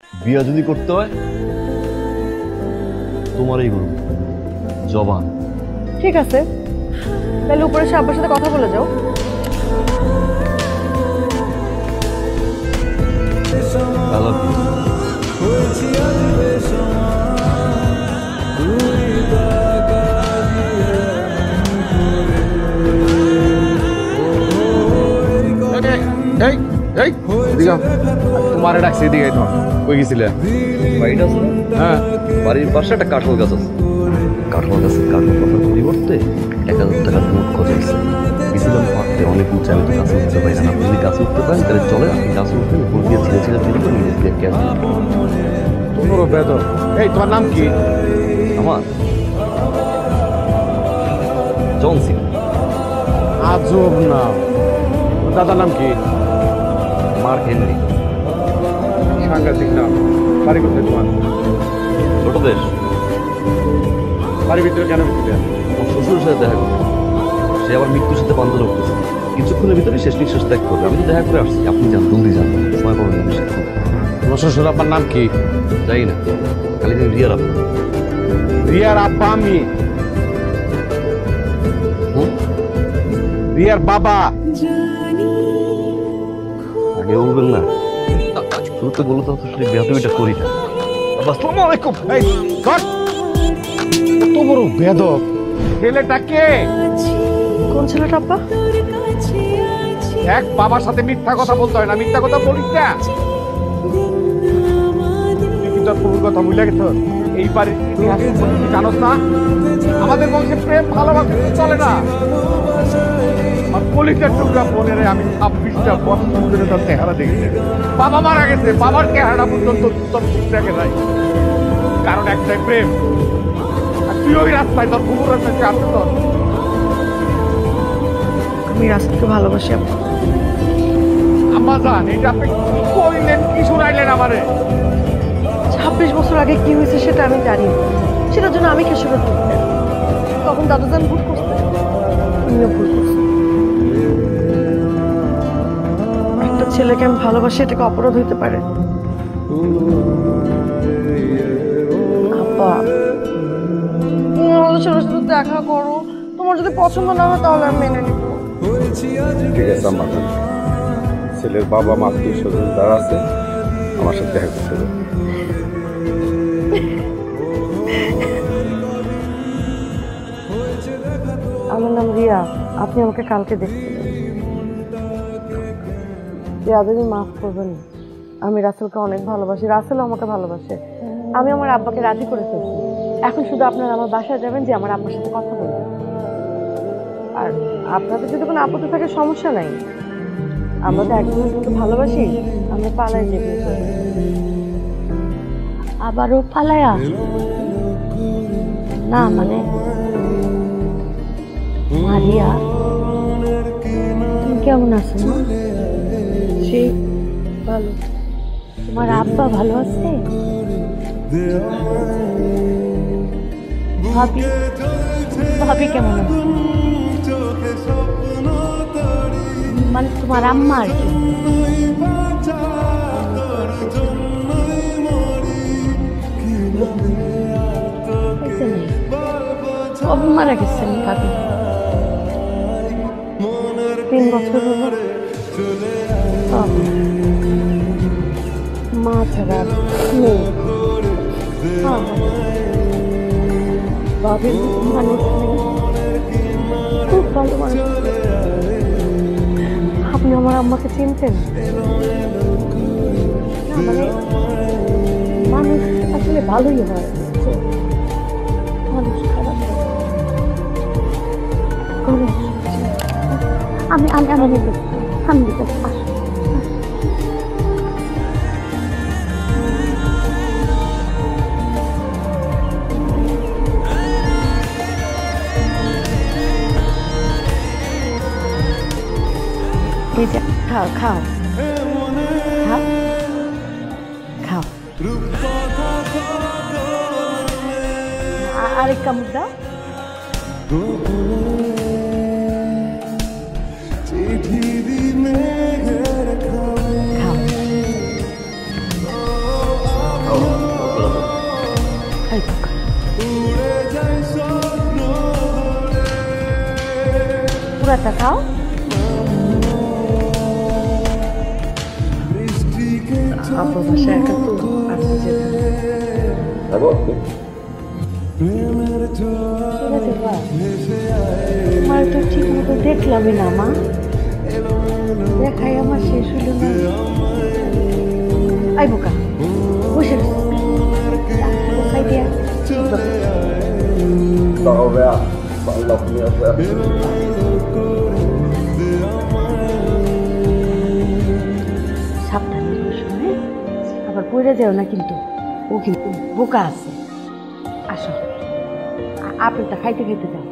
বিয়া যদি করতে হয় তোমারই করুন জবান। ঠিক আছে, তাহলে উপরে এসে আব্বার সাথে কথা বলে যাও। I love you. তোমারে ডাকছি এদিকে তো কই গেছিলে? বাড়িটা আছে না? হ্যাঁ, বাড়ির পাশে একটা কাঁঠাল গাছ আছে। কাঁঠাল গাছের কাঁঠাল পাতার পরিবর্তে 1000 টাকার নোট খোঁজাইছে। গেছিলাম পাড়তে অনেক উঁচা, আমি গাছে উঠতে পারি না। আপনি যদি গাছে উঠতে পারেন তাহলে চলে, আপনি গাছে উঠবেন, উপর দিয়ে ছিঁড়ে ছিঁড়ে ফেলে করে নিজে দিয়ে ক্যাশ। তোর বেদ। এই তোমার নাম কি? আমার জনসিন। আজব নাম। তোর দাদার নাম কি? Mark Henry. সাংঘাতিক নাম। বাড়ি কোথায় তোমার? ছোট দেশ। বাড়ির ভিতরে কেন ঢুকলে? আমার শ্বশুরের সাথে দেখা করতে, সে আবার মৃত্যুর সাথে পাঞ্জা লড়তেছে। কিছুক্ষণের ভিতরে শেষ নিঃশ্বাস ত্যাগ করবে। আমি তো দেখা করে আসছি, আপনি যান, জলদি যান, সময় পাবেন না বেশি। তোমার শ্বশুর আব্বার নাম কি? যাই না, খালি দিন রিয়ার আপনি। রিয়ার আব্বা আমি। রিয়ার বাবা। আগে বলবেন না, শুরুতে বললো তো আসলে বেয়াদবিটা করি না। আসসালামু আলাইকুম। এই কর। কত বড় বেদক। ছেলেটা কে? কোন ছেলেটা আব্বা? এক বাবার সাথে মিথ্যা কথা বলতে হয় না। মিথ্যা কথা বলিস না। তুই তোর প্রভুর কথা ভুলে গেছ। এই বাড়ির ইতিহাস সম্পর্কে তুই জানোস না? আমাদের বংশে প্রেম ভালোবাসা চলে না। আর পুলিশের টুকরা বোনের আমি 26টা বছর ধরে তার চেহারা দেখেছি। বাবা মারা গেছে, বাবার চেহারা পর্যন্ত তোর ঠিক দেখে নাই। কারণ একটাই প্রেম। আর তুই ওই রাস্তায় তোর কুকুর রাস্তায় আসতে তোর। আমি রাসেলকে ভালোবাসি আব্বা। আম্মা জান, এটা আপনি কি কইলেন, কি শুনাইলেন আমারে? 26 বছর আগে কি হয়েছে সেটা আমি জানি না। সেটার জন্য আমি খেসারত করতে, তখন দাদাজান ভুল করছে, তুমিও ভুল করছো। একটা ছেলেকে আমি ভালোবাসি, এটাকে অপরাধ হইতে পারে? আব্বা, তুমি আমাদের ছেলের সাথে দেখা করো। তোমার যদি পছন্দ না হয় তাহলে আমি মেনে নিব। ঠিক আছে আম্মা জান, ছেলের বাবা মা আত্মীয় স্বজন যারা আছে আমার সাথে দেখা করতে হবে। আমার নাম রিয়া। আপনি আমাকে কালকে দেখছিলেন। রিয়াদেরই মাফ করবেন। আমি রাসেলকে অনেক ভালোবাসি, রাসেলও আমাকে ভালোবাসে। আমি আমার আব্বাকে রাজি করে ফেলছি। এখন শুধু আপনারা আমার বাসায় যাবেন, যে আমার আব্বার সাথে কথা বলবেন। আর আপনাদের যদি কোনো আপত্তি থাকে সমস্যা নাই, আমরা তো একজনের কিন্তু ভালোবাসি, আমরা পালাই যাবি। আবারও পালায়া? না মানে মারিয়া, তুমি কেমন আছো মা? সে ভালো। তোমার আব্বা ভালো আছে? ভাবি, ভাবি কেমন আছে? মানে তোমার আম্মা আর কি? কবে মারা গেছেন ভাবি? 3 বছর হলো। মা ছাড়া নেই। ভাবির মানুষ নেই, খুব ভালো মানুষ। আপনি আমার আম্মাকে চিনতেন? না মানে মানুষ আসলে ভালোই হয়, মানুষ খারাপ হয়। আমি আমি আমি আমি খাও খাও খাও খাও, আরেক কামড় দাও। খাও। পুরাটা খাও। আব্বা বাসায় একা তো আসতে যেতে তোমার তো ঠিক মতো দেখলামই না মা, দেখাই আমার শেষ হইল না। আই বোকা বসে কোথায় দিয়া সাবধানে বসো, হ্যাঁ? আবার পড়ে যাও না কিন্তু, ও কিন্তু বোকা আছে। আসো আপেলটা খাইতে খাইতে যাও।